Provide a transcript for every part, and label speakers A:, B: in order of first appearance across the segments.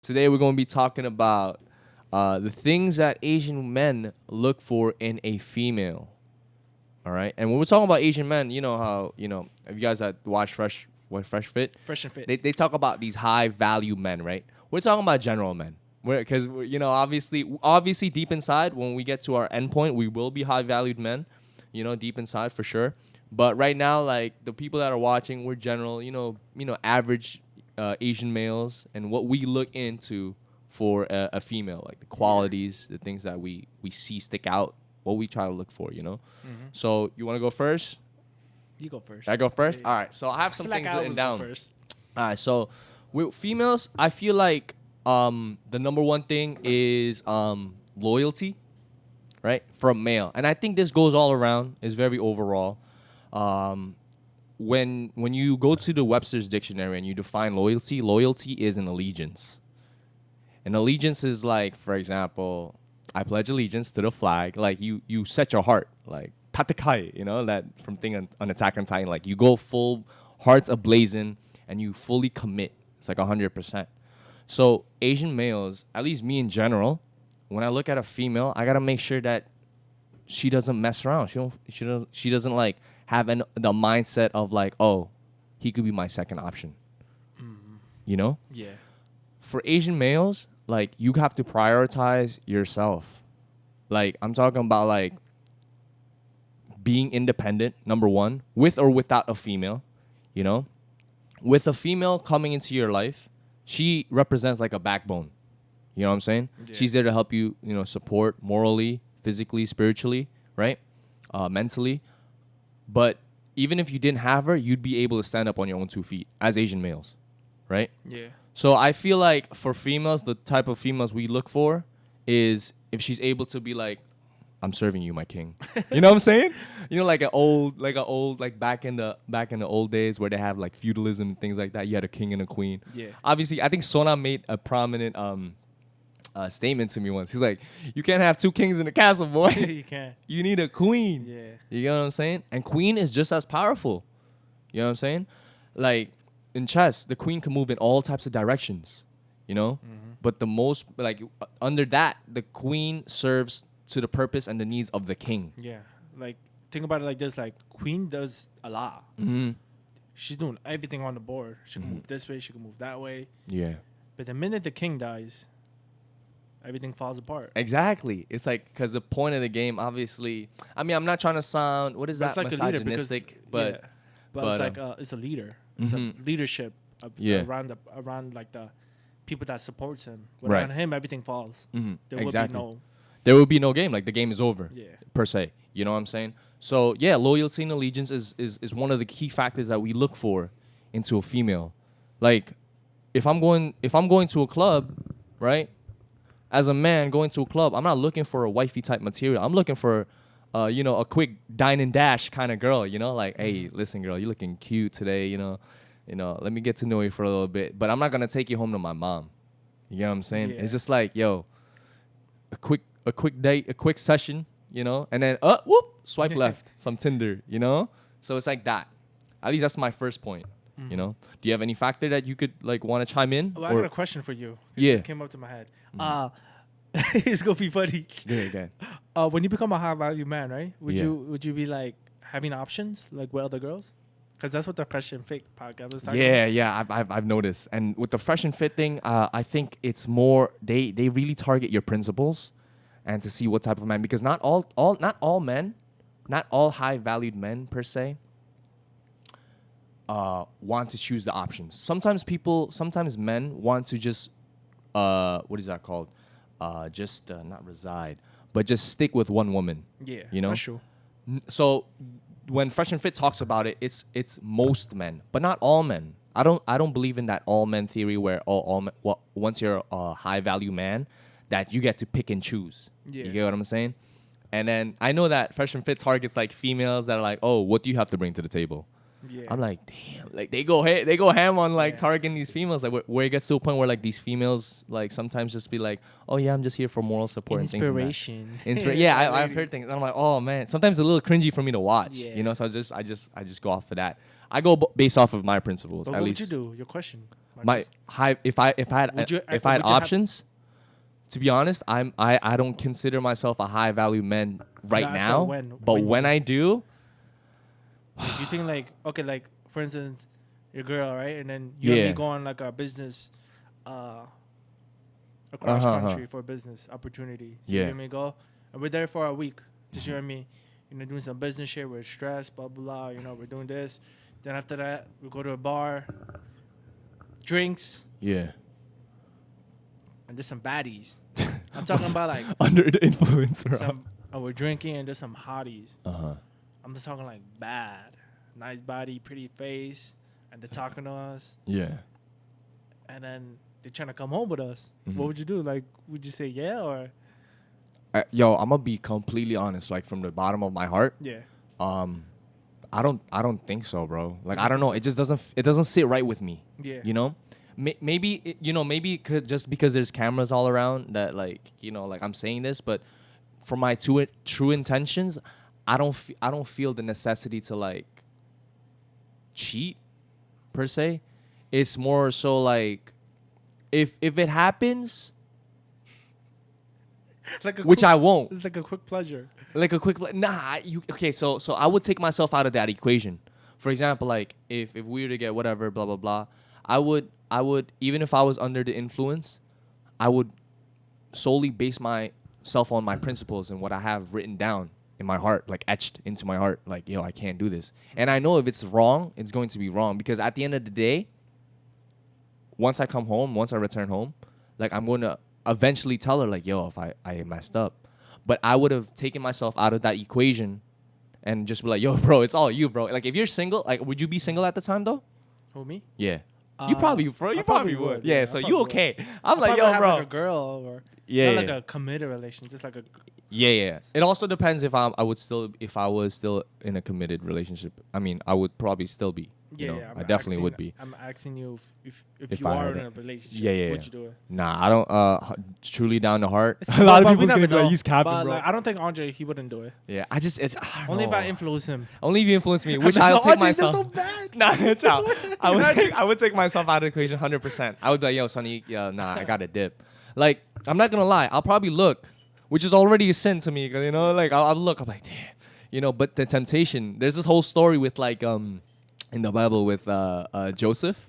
A: Today we're going to be talking about the things that Asian men look for in a female. All right, and when we're talking about Asian men, you know how if you guys that watch Fresh Fit,
B: Fresh and fit.
A: they talk about these high value men, right? We're talking about general men. Because obviously deep inside, when we get to our end point, we will be high valued men, deep inside for sure. But right now, like the people that are watching, we're general, average Asian males, and what we look into for a female, like the qualities, the things that we see stick out, what we try to look for. So you want to go first?
B: You go first.
A: I go first.
B: Yeah.
A: All right. So I have some
B: feel like
A: things
B: I
A: written
B: always go
A: down.
B: first.
A: All right. So with females, I feel like the number one thing is loyalty, right? For a male, and I think this goes all around. Is very overall. When you go to the Webster's dictionary and you define loyalty, loyalty is an allegiance. An allegiance is like, for example, I pledge allegiance to the flag. Like you set your heart, like tatakai, that from thing on Attack on Titan. Like you go full hearts ablazing and you fully commit. It's like 100%. So Asian males, at least me in general, when I look at a female, I gotta make sure that she doesn't mess around. She doesn't like have the mindset of like, oh, he could be my second option. You know?
B: Yeah.
A: For Asian males, like you have to prioritize yourself. Like I'm talking about like being independent, number one, with or without a female, With a female coming into your life, she represents like a backbone. You know what I'm saying?
B: Yeah.
A: She's there to help you, support morally, physically, spiritually, right? Mentally. But even if you didn't have her, you'd be able to stand up on your own 2 feet as Asian males, right?
B: Yeah.
A: So I feel like for females, the type of females we look for is if she's able to be like, I'm serving you, my king. You know what I'm saying? Like back in the old days where they have like feudalism and things like that. You had a king and a queen.
B: Yeah.
A: Obviously, I think Sona made a prominent statement to me once. He's like, you can't have 2 kings in the castle, boy.
B: You can't.
A: You need a queen.
B: Yeah.
A: You know what I'm saying? And queen is just as powerful. You know what I'm saying? Like in chess, the queen can move in all types of directions, But the most under that, the queen serves to the purpose and the needs of the king.
B: Yeah. Like think about it like this: like Queen does a lot.
A: Mm-hmm.
B: She's doing everything on the board. She can move this way. She can move that way.
A: Yeah.
B: But the minute the king dies, everything falls apart.
A: Exactly. It's like because the point of the game, obviously. I mean, I'm not trying to sound
B: But it's
A: misogynistic, but
B: yeah. But it's like it's a leader. It's a leadership around like the people that supports him. Without him, everything falls. There
A: exactly.
B: will be
A: there will be no game. Like the game is over.
B: Yeah.
A: Per se. You know what I'm saying? So yeah, loyalty and allegiance is one of the key factors that we look for into a female. Like if I'm going to a club, right? As a man going to a club, I'm not looking for a wifey type material. I'm looking for a quick dine and dash kind of girl, like, hey, listen, girl, you're looking cute today, let me get to know you for a little bit. But I'm not gonna take you home to my mom. You know what I'm saying?
B: Yeah.
A: It's just like, yo, a quick date, a quick session, and then swipe left, some Tinder, So it's like that. At least that's my first point. Do you have any factor that you could like want to chime in?
B: Well, I got a question for you.
A: Yeah.
B: It just came up to my head. It's gonna be funny.
A: Yeah.
B: When you become a high value man, right? Would
A: Yeah.
B: you be like having options like with other girls? Because that's what the Fresh and Fake podcast was talking
A: Yeah. I've noticed, and with the fresh and fit thing, I think it's more they really target your principles, and to see what type of man, because not all men, not all high valued men per se, want to choose the options. Sometimes men want to just what is that called? Not reside, but just stick with one woman.
B: Yeah,
A: That's
B: true.
A: So when Fresh and Fit talks about it, it's most men, but not all men. I don't believe in that all men theory where all men, once you're a high value man, that you get to pick and choose.
B: Yeah.
A: You get what I'm saying? And then I know that Fresh and Fit targets like females that are like, oh, what do you have to bring to the table?
B: Yeah.
A: I'm like, damn, like they go ham on like
B: Yeah.
A: targeting these females, like where it gets to a point where like these females like sometimes just be like, oh yeah, I'm just here for moral support and things like that.
B: Inspiration.
A: Yeah, I've heard things. And I'm like, oh man, sometimes a little cringy for me to watch,
B: Yeah.
A: So I just go off of that. I go based off of my principles.
B: But
A: at
B: what
A: least
B: would you do? Your question.
A: My high if I had options, to be honest, I don't consider myself a high value man right now. But when I do,
B: like, you think like, okay, like for instance, your girl, right, and then you and me go on like a business, across country for a business opportunity. So you and me go, and we're there for a week. Just you and me, doing some business shit. We're stressed, blah blah blah. We're doing this. Then after that, we go to a bar, drinks.
A: Yeah.
B: And there's some baddies. I'm talking about like
A: under the influence.
B: We're drinking and there's some hotties. I'm just talking like bad, nice body, pretty face, and they're talking to us.
A: Yeah.
B: And then they're trying to come home with us. What would you do? Like, would you say yeah or?
A: Yo, I'm gonna be completely honest. Like from the bottom of my heart.
B: Yeah.
A: I don't think so, bro. Like I don't know. It just doesn't sit right with me.
B: Yeah.
A: Maybe maybe just because there's cameras all around that like like I'm saying this, but for my true intentions, I don't feel the necessity to like cheat per se. It's more so like if it happens, which I won't.
B: It's like a quick pleasure.
A: Like a quick okay, so I would take myself out of that equation. For example, like if we were to get whatever blah blah blah, I would even if I was under the influence, I would solely base myself on my principles and what I have written down in my heart, like etched into my heart, like I can't do this. And I know if it's wrong, it's going to be wrong because at the end of the day, once I return home, like I'm going to eventually tell her like, if I messed up. But I would have taken myself out of that equation and just be like, bro, it's all you, bro. Like, if you're single, like, would you be single at the time, though?
B: Who, me?
A: Yeah. You probably would. Yeah, so you okay.
B: Would.
A: I'm like, bro.
B: Like a girl or not like a committed relationship, just like a...
A: Yeah. It also depends if I was still in a committed relationship. I mean, I would probably still be. I definitely would be.
B: I'm asking you if you are in a relationship.
A: Yeah.
B: Would you do it?
A: Nah, I don't. Truly down to heart. A lot of people's gonna be like, he's capping, bro.
B: Like, I don't think Andre he wouldn't do it.
A: Yeah, I don't
B: only
A: know.
B: if I influence him.
A: Only if you influence me, which I'll take myself.
B: That's so bad.
A: Nah, child. I would take myself out of the equation 100%. I would be like, Sonny, I got to dip. Like, I'm not gonna lie. I'll probably look, which is already a sin to me. Like I'll look. I'm like, damn. But the temptation. There's this whole story with like in the Bible with Joseph.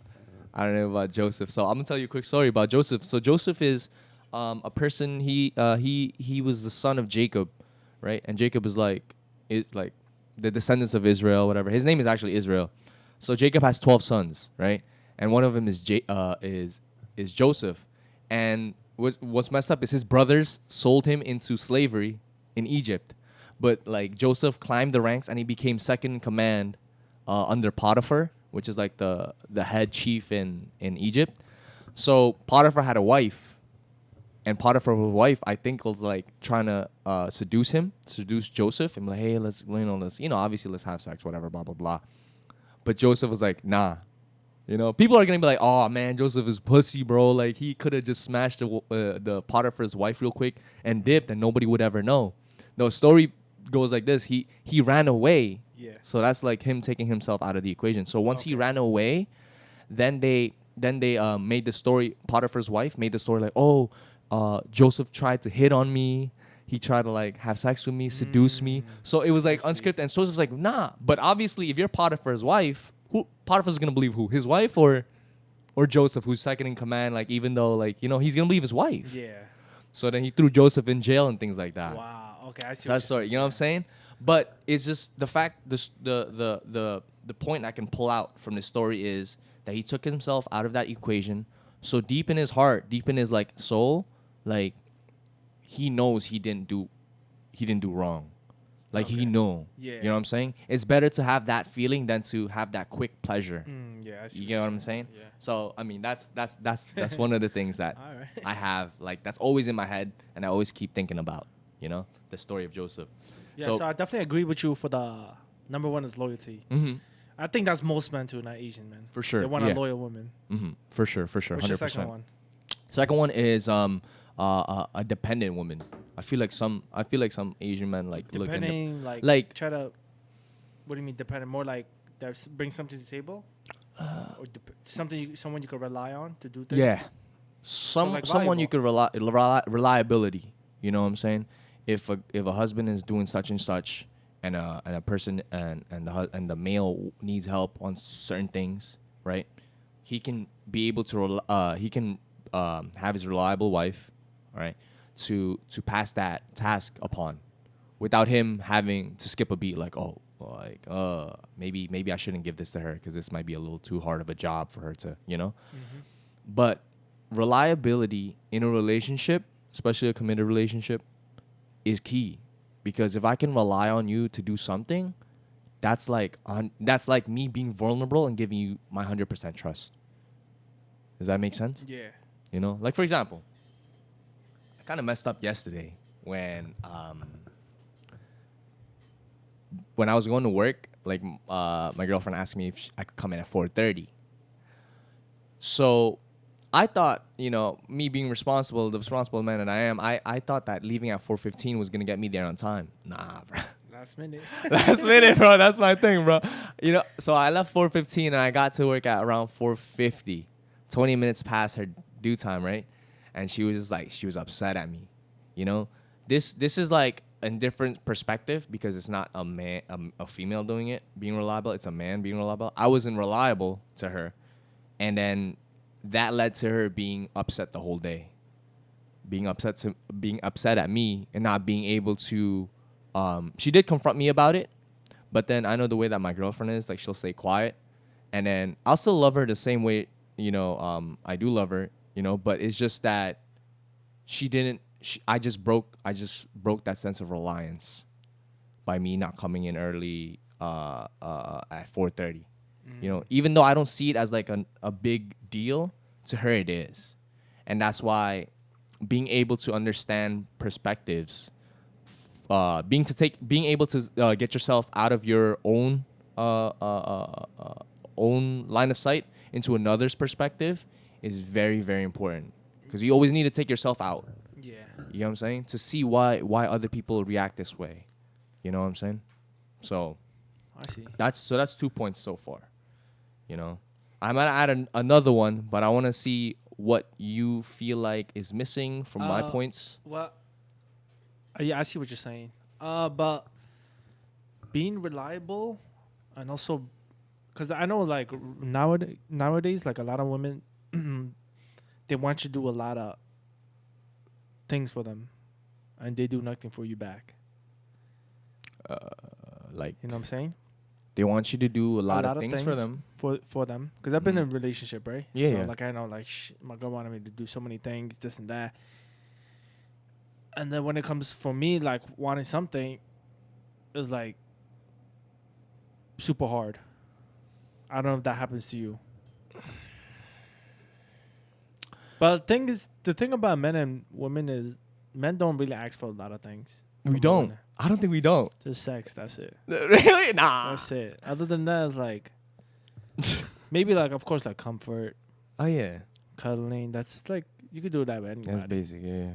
A: I don't know about Joseph, so I'm gonna tell you a quick story about Joseph. So Joseph is a person. He was the son of Jacob, right? And Jacob is like the descendants of Israel, whatever. His name is actually Israel. So Jacob has 12 sons, right? And one of them is Joseph. And what's messed up is his brothers sold him into slavery in Egypt, but like Joseph climbed the ranks and he became second in command under Potiphar, which is like the head chief in Egypt. So Potiphar had a wife, and Potiphar's wife, I think, was like trying to seduce Joseph, and like, hey, let's obviously let's have sex, whatever, blah blah blah. But Joseph was like, nah. People are gonna be like, oh man, Joseph is pussy, bro. Like he could have just smashed the Potiphar's wife real quick and dipped, and nobody would ever know. The story goes like this: he ran away.
B: Yeah.
A: So that's like him taking himself out of the equation. So once he ran away, then they made the story. Potiphar's wife made the story like, oh, Joseph tried to hit on me. He tried to like have sex with me, seduce me. So it was like unscripted. And Joseph's like, nah. But obviously, if you're Potiphar's wife, Potiphar's gonna believe who? His wife or Joseph, who's second in command? Like even though like he's gonna believe his wife.
B: Yeah.
A: So then he threw Joseph in jail and things like that.
B: Wow. Okay, I see.
A: That story. You know what I'm saying? But it's just the fact. The point I can pull out from this story is that he took himself out of that equation. So deep in his heart, deep in his like soul, like he knows he didn't do wrong. Like he know.
B: Yeah.
A: You know what I'm saying? It's better to have that feeling than to have that quick pleasure.
B: Yeah. I see
A: You get what I'm saying?
B: Yeah.
A: So I mean that's one of the things that I have like that's always in my head and I always keep thinking about. The story of Joseph.
B: Yeah, so I definitely agree with you for the number one is loyalty.
A: Mm-hmm.
B: I think that's most men too, not Asian men.
A: For sure.
B: They want a loyal woman.
A: Mm-hmm. For sure.
B: What's
A: 100%.
B: the second one?
A: Second one is a dependent woman. I feel like some Asian men like
B: depending,
A: like
B: try to. What do you mean dependent? More like that bring something to the table. or someone you could rely on to do things.
A: Yeah,
B: like
A: someone you
B: valuable.
A: could reliability. You know what I'm saying? If a husband is doing such and such, and a person and the male needs help on certain things, right? He can be able to he can have his reliable wife, right, to pass that task upon, without him having to skip a beat. Like, oh, like maybe I shouldn't give this to her because this might be a little too hard of a job for her to, you know.
B: Mm-hmm.
A: But reliability in a relationship, especially a committed relationship, is key, because if I can rely on you to do something, that's like me being vulnerable and giving you my 100% trust. Does that make sense?
B: Yeah.
A: You know, like for example, I kind of messed up yesterday when I was going to work. Like my girlfriend asked me if I could come in at 4:30. So I thought, you know, me being responsible, the responsible man that I am, I thought that leaving at 4:15 was gonna get me there on time. Nah, bro.
B: Last minute.
A: Last minute, bro. That's my thing, bro. You know, so I left 4:15 and I got to work at around 4:50, 20 minutes past her due time, right? And she was just like, she was upset at me. You know, this is like a different perspective, because it's not a man, a female doing it, being reliable. It's a man being reliable. I wasn't reliable to her, and then that led to her being upset the whole day, being upset at me and not being able to. She did confront me about it, but then I know the way that my girlfriend is. Like, she'll stay quiet, and then I'll still love her the same way. You know, I do love her. You know, but it's just that she didn't. I just broke that sense of reliance by me not coming in early at 4:30. You know, even though I don't see it as like a big deal, to her it is. And that's why being able to understand perspectives, being able to get yourself out of your own own line of sight into another's perspective is very, very important. Because you always need to take yourself out.
B: Yeah.
A: You know what I'm saying? To see why other people react this way. You know what I'm saying? So
B: I see.
A: that's 2 points so far. You know, I'm gonna add another one, but I want to see what you feel like is missing from my points.
B: Well, yeah, I see what you're saying. But being reliable, and also, because I know like nowadays, like a lot of women, they want you to do a lot of things for them, and they do nothing for you back.
A: Like,
B: You know what I'm saying?
A: they want you to do a lot of things for them.
B: For them, because I've been in a relationship, right?
A: Yeah,
B: so
A: yeah.
B: like, I know, like, my girl wanted me to do so many things, this and that, and then when it comes for me, like wanting something, is like super hard. I don't know if that happens to you, but the thing about men and women is men don't really ask for a lot of things.
A: We
B: from
A: don't.
B: women.
A: I don't think we don't.
B: Just sex. That's it.
A: Really? Nah.
B: That's it. Other than that, it's like maybe like, of course, like comfort,
A: Oh yeah.
B: cuddling. That's like, you could do that with anybody.
A: That's basic. Yeah.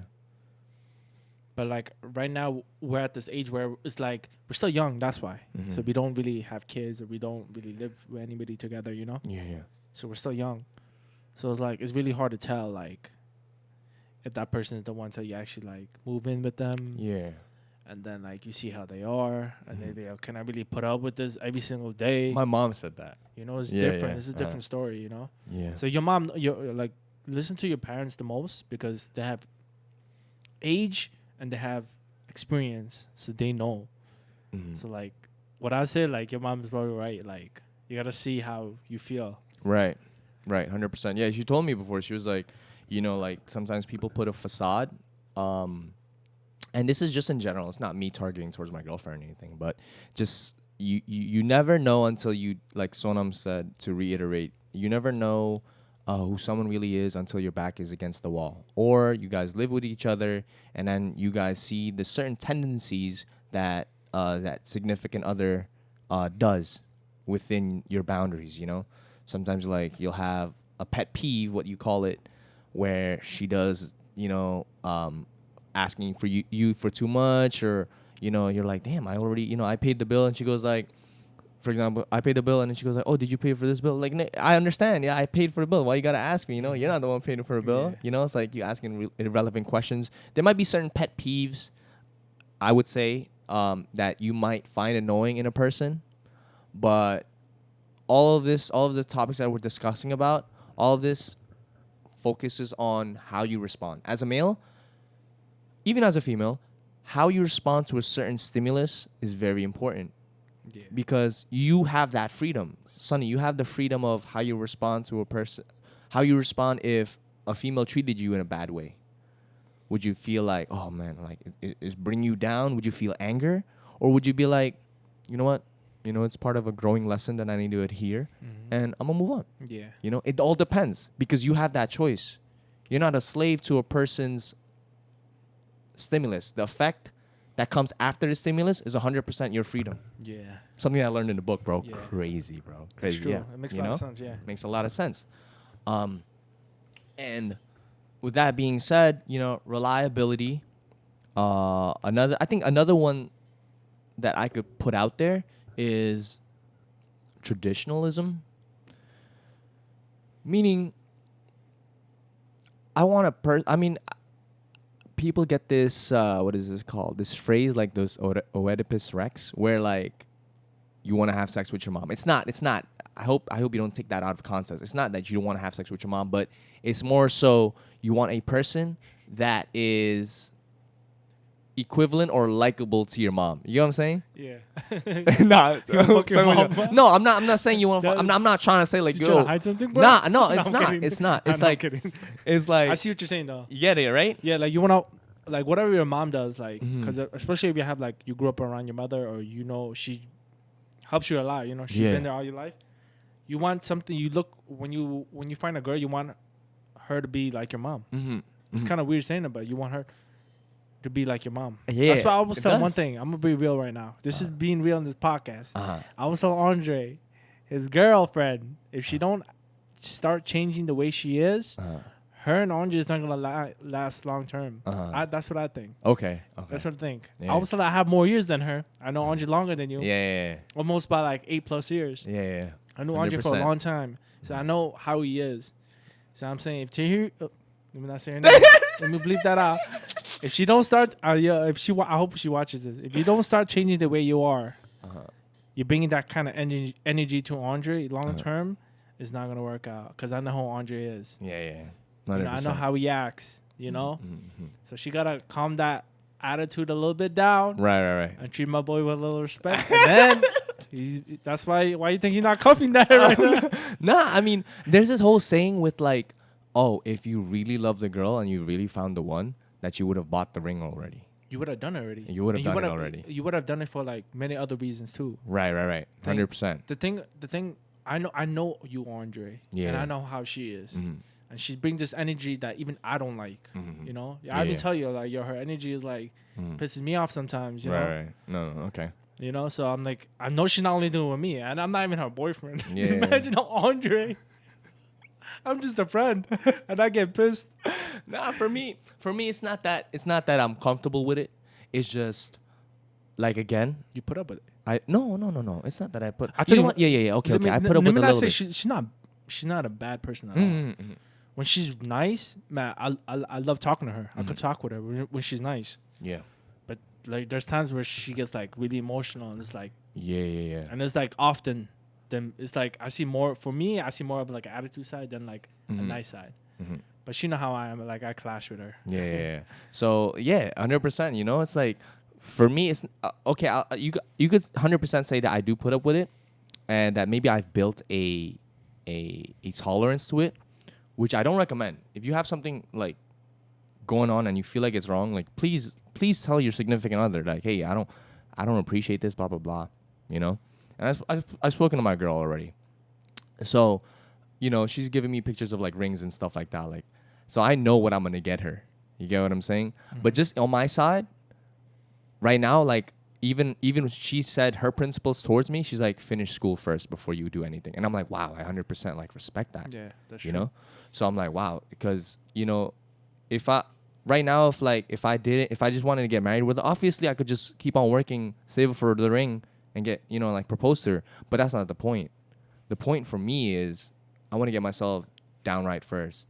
B: But like right now, we're at this age where it's like we're still young. That's why.
A: Mhm.
B: So we don't really have kids, or we don't really live with anybody together. You know.
A: Yeah. Yeah.
B: So we're still young. So it's like, it's really hard to tell like if that person is the one till you actually like move in with them.
A: Yeah.
B: And then like you see how they are, and
A: Mhm.
B: they go, can I really put up with this every single day?
A: My mom said that.
B: You know, it's
A: Yeah,
B: different.
A: yeah,
B: It's a different story. You know.
A: Yeah.
B: So your mom, you're like, listen to your parents the most, because they have age and they have experience, so they know.
A: Mhm.
B: So like, what I say, like, your mom is probably right. Like, you gotta see how you feel.
A: Right. 100%. Yeah, she told me before. She was like, you know, like sometimes people put a facade. And this is just in general. It's not me targeting towards my girlfriend or anything, but just you never know until you, like Sonam said, to reiterate, you never know who someone really is until your back is against the wall, or you guys live with each other, and then you guys see the certain tendencies that that significant other does within your boundaries. You know, sometimes like you'll have a pet peeve, what you call it, where she does, you know, asking for you for too much, or you know, you're like, damn, I already, you know, I paid the bill, and she goes like, for example, I paid the bill, and then she goes like, "Oh, did you pay for this bill?" Like, I understand. Yeah, I paid for the bill. Why you gotta ask me? You know, you're not the one paying for the bill.
B: Yeah.
A: You know, it's like you asking irrelevant questions. There might be certain pet peeves, I would say, that you might find annoying in a person, but all of the topics that we're discussing about, all of this focuses on how you respond. As a male, even as a female, how you respond to a certain stimulus is very important.
B: Yeah.
A: Because you have that freedom. Sonny, you have the freedom of how you respond to a person. How you respond if a female treated you in a bad way. Would you feel like, oh man, like it's bring you down? Would you feel anger? Or would you be like, you know what? You know, it's part of a growing lesson that I need to adhere, and I'm gonna move on.
B: Yeah.
A: You know, it all depends because you have that choice. You're not a slave to a person's stimulus. The effect that comes after the stimulus is 100% your freedom.
B: Yeah.
A: Something I learned in the book, bro.
B: Yeah.
A: Crazy, bro.
B: It's
A: Crazy.
B: true.
A: Yeah.
B: It makes a
A: You
B: lot
A: know?
B: of sense. Yeah.
A: Makes a lot of sense. And with that being said, you know, reliability. I think another one that I could put out there is traditionalism. Meaning, people get this, what is this called? This phrase, like those Oedipus Rex, where like you want to have sex with your mom. It's not. I hope you don't take that out of context. It's not that you don't want to have sex with your mom, but it's more so you want a person that is equivalent or likable to your mom. You know what I'm saying?
B: Yeah.
A: Nah,
B: fuck your mom, bro?
A: no, I'm not saying you want. I'm not trying to say like
B: You trying to
A: yo.
B: hide something, bro?
A: Nah, no,
B: No,
A: it's
B: I'm
A: not.
B: kidding.
A: It's not.
B: I'm
A: It's
B: not
A: like
B: kidding.
A: it's like
B: I see what you're saying though.
A: you get it, right?
B: Yeah, like you wanna, like whatever your mom does, like,
A: Mhm.
B: because especially if you have like you grew up around your mother or you know she helps you a lot. You know she's
A: Yeah.
B: been there all your life. You want something. You look when you find a girl, you want her to be like your mom.
A: Mm-hmm.
B: It's kind of weird saying it, but you want her to be like your mom.
A: Yeah,
B: That's why I was
A: it
B: telling one
A: does.
B: thing. I'm gonna be real right now. This is being real in this podcast.
A: Uh-huh.
B: I was telling Andre, his girlfriend, if she don't start changing the way she is,
A: Uh-huh.
B: her and Andre is not gonna last long term.
A: Uh-huh.
B: That's what I think.
A: Okay.
B: That's what I think.
A: Yeah.
B: I was telling I have more years than her. I know Andre longer than you.
A: Yeah.
B: Almost by like 8+ years.
A: Yeah.
B: I knew Andre for a
A: 100%.
B: long time, so I know how he is. So I'm saying if Tahir, let me not say her name. Let me bleep that out. If she don't start, if she, I hope she watches this. If you don't start changing the way you are, you're bringing that kind of energy to Andre long term. It's not gonna work out because I know how Andre is.
A: Yeah.
B: You know, I know how he acts. You know, so she gotta calm that attitude a little bit down.
A: Right.
B: And treat my boy with a little respect. And then that's why you think he's not cuffing that right now?
A: Nah, I mean, there's this whole saying with like, oh, if you really love the girl and you really found the one, that you would have bought the ring already.
B: You would have done it already.
A: You would have done it already.
B: You would have done it for like many other reasons too.
A: Right. 100%.
B: The thing. I know you, Andre.
A: Yeah.
B: And I know how she is.
A: Mm-hmm.
B: And she brings this energy that even I don't like.
A: Mhm.
B: You know,
A: Yeah,
B: I even
A: yeah.
B: tell you like, her energy is like pisses me off sometimes. You know.
A: Right. No. Okay.
B: You know, so I'm like, I know she's not only doing it with me, and I'm not even her boyfriend.
A: Yeah.
B: Imagine how Andre. I'm just a friend, and I get pissed.
A: Nah, for me, it's not that I'm comfortable with it. It's just like again,
B: You put up with it.
A: No. It's not that I put.
B: I
A: You
B: tell
A: know
B: you
A: what? Yeah. Okay. I put up
B: let
A: with
B: me
A: a
B: not
A: little
B: say
A: bit.
B: she's not a bad person at all.
A: Mm-hmm.
B: When she's nice, man, I love talking to her. I could talk with her when she's nice.
A: Yeah.
B: But like, there's times where she gets like really emotional, and it's like,
A: Yeah.
B: and it's like often, then it's like I see more of like an attitude side than like a nice side.
A: Mhm.
B: But she know how I am. Like I clash with her.
A: Yeah. So yeah, 100%. You know, it's like for me, it's okay. You could 100% say that I do put up with it, and that maybe I've built a tolerance to it, which I don't recommend. If you have something like going on and you feel like it's wrong, like please tell your significant other like, hey, I don't appreciate this, blah blah blah. You know, and I've spoken to my girl already, so you know she's giving me pictures of like rings and stuff like that, like. So I know what I'm gonna get her. You get what I'm saying? But just on my side, right now, like even when she said her principles towards me, she's like, finish school first before you do anything. And I'm like, wow, I 100% like respect that.
B: Yeah, that's
A: You
B: true.
A: know? So I'm like, wow, because you know, if I just wanted to get married with her, obviously I could just keep on working, save for the ring, and get, you know, like propose to her. But that's not the point. The point for me is I want to get myself downright first.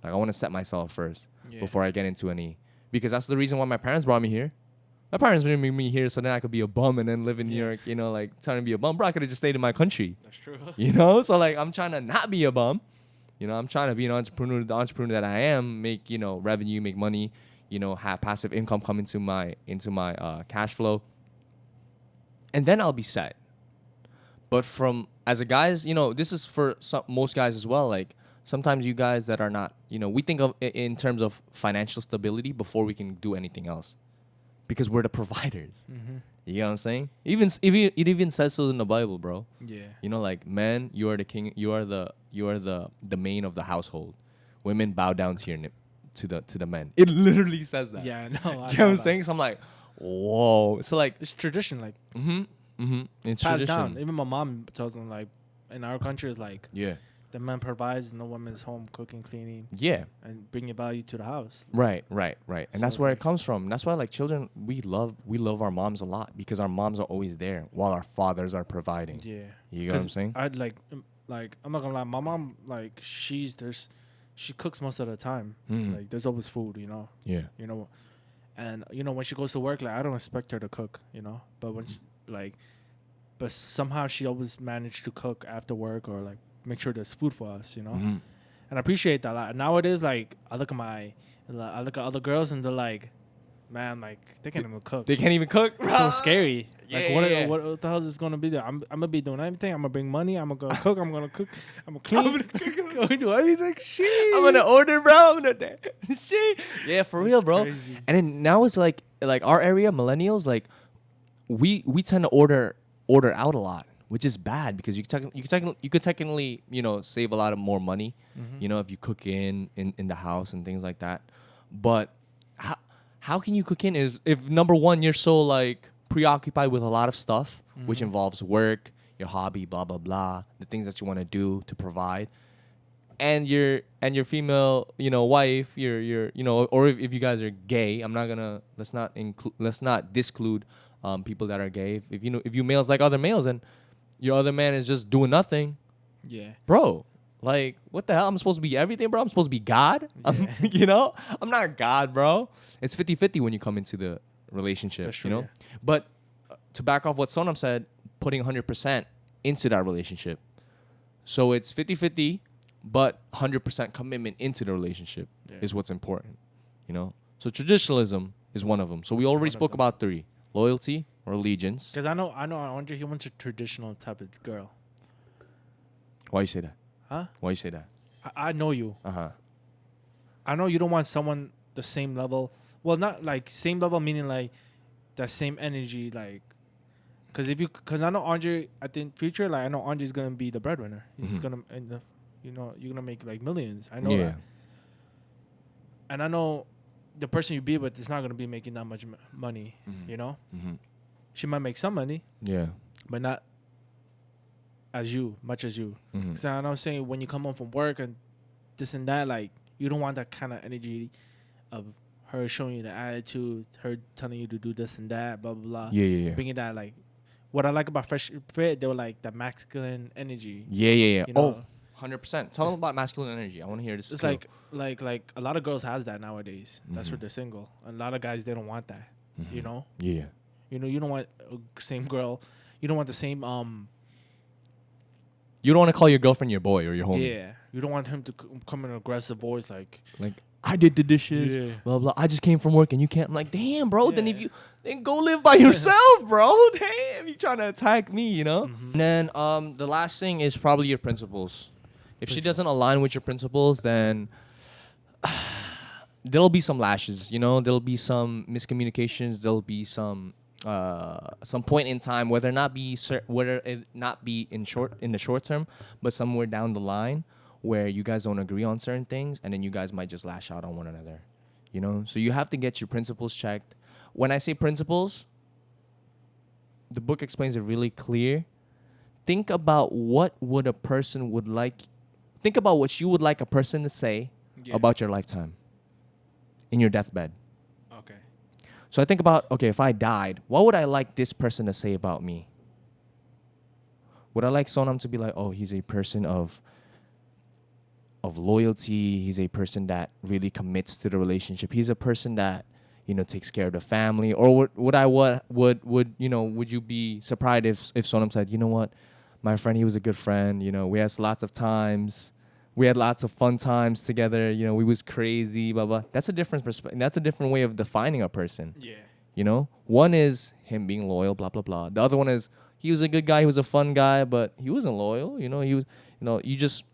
A: Like I want to set myself first before I get into any, because that's the reason why my parents brought me here. My parents didn't bring me here so then I could be a bum and then live in New York, you know, like trying to be a bum. Bro, I could have just stayed in my country.
B: That's true.
A: You know? So like I'm trying to not be a bum. You know, I'm trying to be an entrepreneur, the entrepreneur that I am, make, you know, revenue, make money, you know, have passive income come into my cash flow. And then I'll be set. But from as a guys, you know, this is for most guys as well. Like sometimes you guys that are not, you know, we think of it in terms of financial stability before we can do anything else, because we're the providers.
B: Mm-hmm.
A: You know what I'm saying? It even says so in the Bible, bro.
B: Yeah.
A: You know, like men, you are the king. You are the main of the household. Women bow down to the men. It literally says that.
B: Yeah, I know.
A: You know what I'm saying? So I'm like, whoa. So like
B: it's tradition, like
A: it's
B: passed
A: tradition.
B: down. Even my mom told them, like, in our country, it's like
A: Yeah.
B: the man provides, and the woman's home cooking, cleaning,
A: Yeah.
B: and bringing value to the house.
A: Right. And
B: So
A: that's
B: it's
A: where
B: like-
A: it comes from. That's why like children, we love our moms a lot because our moms are always there while our fathers are providing.
B: Yeah.
A: You get what I'm saying?
B: I'd like I'm not gonna lie, my mom, like, she cooks most of the time.
A: Mhm.
B: Like there's always food, you know.
A: Yeah.
B: You know, and you know when she goes to work, like I don't expect her to cook, you know. But when but somehow she always managed to cook after work or like make sure there's food for us, you know.
A: Mhm.
B: And I appreciate that a lot. Nowadays, like I look at other girls and they're like, man, like they can't even cook.
A: They can't even cook.
B: It's so scary. Like
A: Yeah.
B: what the hell is this gonna be there? I'm gonna be doing everything. I'm gonna bring money. I'm gonna cook. I'm gonna cook. I'm gonna clean. I'm gonna do everything. Shit.
A: I'm gonna order, bro. I'm gonna shit. Yeah, for real, bro.
B: Crazy.
A: And then now it's like our area, millennials, like we tend to order out a lot, which is bad because you could technically, you know, save a lot of more money, you know, if you cook in the house and things like that. But how can you cook in if number one, you're so like preoccupied with a lot of stuff, which involves work, your hobby, blah blah blah, the things that you want to do to provide, and your female, you know, wife, your you know, or if you guys are gay, let's not disclude people that are gay. If you males like other males and your other man is just doing nothing,
B: Yeah.
A: bro, like what the hell? I'm supposed to be everything, bro. I'm supposed to be God.
B: Yeah.
A: You know, I'm not God, bro. It's 50-50 when you come into the relationship.
B: For sure,
A: you know, but to back off what Sonam said, putting 100% into that relationship. So it's 50-50, but 100% commitment into the relationship is what's important. You know, so traditionalism is one of them. So we already spoke about 3: loyalty or allegiance.
B: Because I know Andre, he wants a traditional type of girl.
A: Why you say that?
B: Huh?
A: Why you say that?
B: I know you. I know you don't want someone the same level. Well, not like same level, meaning like that same energy, like. Because I know Andre, I think future, like I know Andre's gonna be the breadwinner. He's gonna you know, you're gonna make like millions. I know that. And I know the person you be with is not gonna be making that much money. You know, she might make some money.
A: Yeah.
B: But not much as you. So I know I'm saying when you come home from work and this and that, like you don't want that kind of energy of her showing you the attitude, her telling you to do this and that, blah blah blah.
A: Yeah.
B: Bringing that, like, what I like about Fresh Fit, they were like the masculine energy.
A: Yeah.
B: You know?
A: 100%. Tell them about masculine energy. I want to hear this.
B: It's like a lot of girls has that nowadays. That's why they're single. A lot of guys, they don't want that. You know.
A: Yeah.
B: You know, you don't want same girl. You don't want the same
A: You don't want to call your girlfriend your boy or your homie.
B: Yeah. You don't want him to come in an aggressive voice like
A: I did the dishes, blah blah. I just came from work and you can't. I'm like, damn, bro.
B: Yeah.
A: Then go live by yourself, bro. Damn, you trying to attack me, you know? And then the last thing is probably your principles. If she doesn't align with your principles, then there'll be some lashes. You know, there'll be some miscommunications. There'll be some point in time, whether it not be in the short term, but somewhere down the line, where you guys don't agree on certain things, and then you guys might just lash out on one another, you know? So you have to get your principles checked. When I say principles, the book explains it really clear. Think about what a person would like. Think about what you would like a person to say about your lifetime in your deathbed.
B: Okay.
A: So I think about, okay, if I died, what would I like this person to say about me? Would I like Sonam to be like, oh, he's a person of loyalty. He's a person that really commits to the relationship. He's a person that, takes care of the family. Or would would you be surprised if Sonam said, you know what, my friend, he was a good friend. We had lots of times. We had lots of fun times together. We was crazy, blah, blah. That's a different perspective. That's a different way of defining a person.
B: Yeah.
A: One is him being loyal, blah, blah, blah. The other one is he was a good guy. He was a fun guy, but he wasn't loyal. He was, you just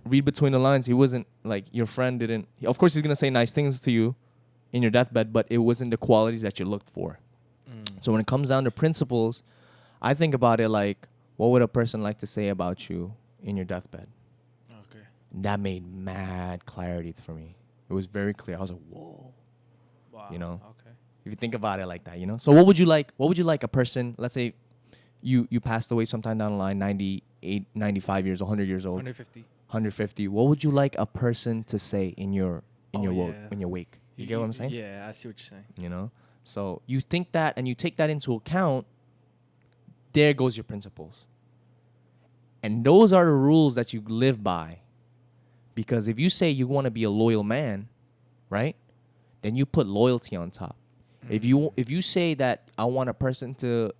A: read between the lines. He wasn't like your friend didn't. Of course, he's going to say nice things to you in your deathbed, but it wasn't the quality that you looked for. So when it comes down to principles, I think about it like, what would a person like to say about you in your deathbed?
B: Okay.
A: That made mad clarity for me. It was very clear. I was like, whoa.
B: Wow.
A: Okay. If you think about it like that, So what would you like a person, let's say you passed away sometime down the line, 98, 95 years, 100 years old. 150. What would you like a person to say in your wake? You get what I'm saying?
B: Yeah, I see what you're saying.
A: So you think that and you take that into account, there goes your principles. And those are the rules that you live by. Because if you say you want to be a loyal man, right? Then you put loyalty on top. If you say that I want a person to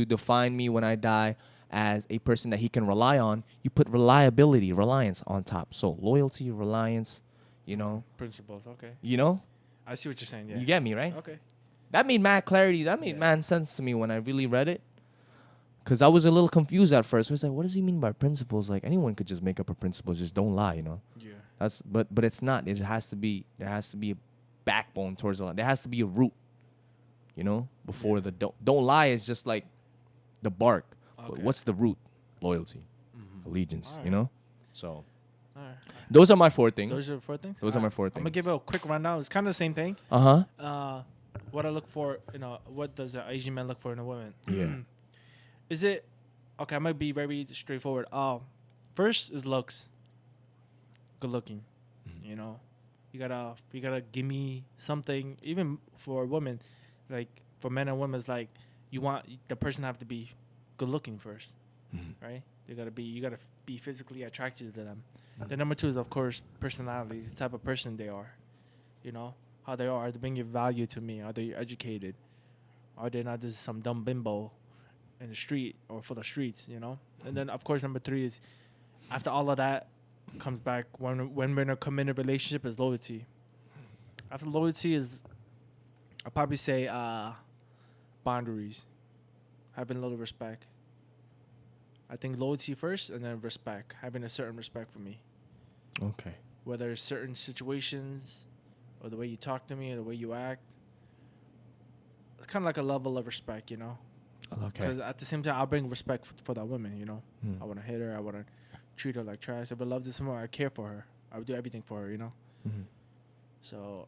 A: define me when I die as a person that he can rely on, you put reliance on top. So loyalty, reliance,
B: Principles, okay. I see what you're saying, yeah.
A: You get me, right?
B: Okay.
A: That made mad clarity. That made mad sense to me when I really read it. Because I was a little confused at first. I was like, what does he mean by principles? Like, anyone could just make up a principle. Just don't lie,
B: Yeah.
A: But it's not. There has to be a backbone towards the lie. There has to be a root, before the don't lie is just like the bark. Okay. But what's the root? Loyalty, allegiance,
B: right.
A: So,
B: All right.
A: Those are my 4 things.
B: Those are 4 things?
A: Those are my 4
B: I'm
A: things.
B: going to give it a quick rundown. It's kind of the same thing.
A: Uh-huh.
B: What I look for, what does an Asian man look for in a woman?
A: Yeah.
B: Is it, okay, I might be very straightforward. First is looks. Good looking. You gotta give me something, even for women, like for men and women, it's like you want the person to have to be good looking first, right? You gotta be physically attracted to them. The number 2 is, of course, personality, the type of person they are, how they are they bringing value to me? Are they educated? Are they not just some dumb bimbo in the street or for the streets, And then, of course, number 3 is, after all of that comes back, when we're in a committed relationship, is loyalty. After loyalty is, I'll probably say boundaries, having a little respect. I think loyalty first, and then respect, having a certain respect for me.
A: Okay.
B: Whether it's certain situations or the way you talk to me or the way you act, it's kind of like a level of respect,
A: Okay.
B: Because at the same time, I'll bring respect for that woman, I want to hit her. I want to treat her like trash. If I love this woman, I care for her. I would do everything for her, So